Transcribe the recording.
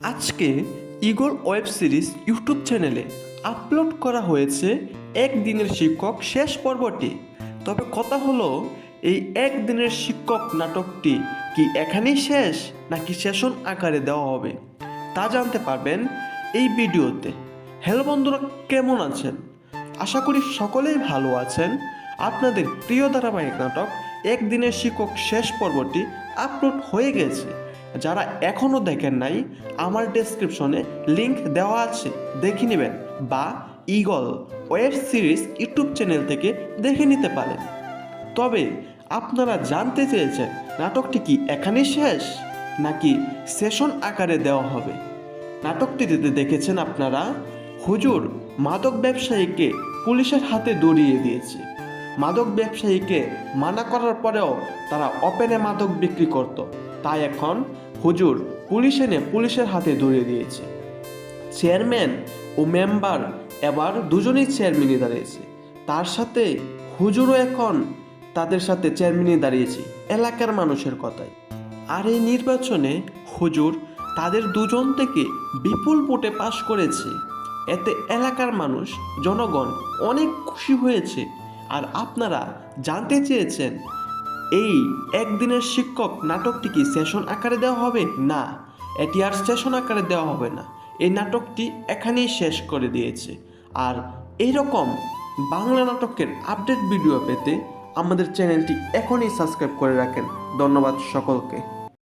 আজকে eagle web series YouTube চ্যানেলে upload করা হয়েছে একদিনের শিক্ষক শেষ পর্বটি। তবে কথা হলো, এই একদিনের শিক্ষক নাটকটি কি এখানেই শেষ নাকি সেশন আকারে দেওয়া হবে তা জানতে পারবেন এই ভিডিওতে। হ্যালো বন্ধুরা, কেমন আছেন? আশা করি সকলেই ভালো আছেন। আপনাদের প্রিয় ধারাবাহিক নাটক একদিনের শিক্ষক শেষ পর্বটি আপলোড হয়ে গেছে। যারা এখনও দেখেন নাই, আমার ডেসক্রিপশনে লিংক দেওয়া আছে, দেখে নেবেন, বা eagle web series YouTube channel থেকে দেখে নিতে পারেন। তবে আপনারা জানতে চেয়েছেন নাটকটি কি এখানেই শেষ নাকি সেশন আকারে দেওয়া হবে। নাটকটিতে দেখেছেন আপনারা, হুজুর মাদক ব্যবসায়ীকে পুলিশের হাতে ধরিয়ে দিয়েছে। মাদক ব্যবসায়ীকে মানা করার পরেও তারা ওপেনে মাদক বিক্রি করত, তাই এখন হুজুর পুলিশ এনে পুলিশের হাতে ধরিয়ে দিয়েছে। চেয়ারম্যান ও মেম্বার এবার দুজনেই চেয়ারম্যানই দাঁড়িয়েছে, তার সাথে হুজুরও এখন তাদের সাথে চেয়ারম্যানই দাঁড়িয়েছে এলাকার মানুষের কথায়। আর এই নির্বাচনে হুজুর তাদের দুজন থেকে বিপুল ভোটে পাশ করেছে। এতে এলাকার মানুষ, জনগণ অনেক খুশি হয়েছে। আর আপনারা জানতে চেয়েছেন এই একদিনের শিক্ষক নাটকটি কি সেশন আকারে দেওয়া হবে? না, এটি আর সেশন আকারে দেওয়া হবে না। এই নাটকটি এখানেই শেষ করে দিয়েছে। আর এইরকম বাংলা নাটকের আপডেট ভিডিও পেতে আমাদের চ্যানেলটি এখনই সাবস্ক্রাইব করে রাখেন। ধন্যবাদ সকলকে।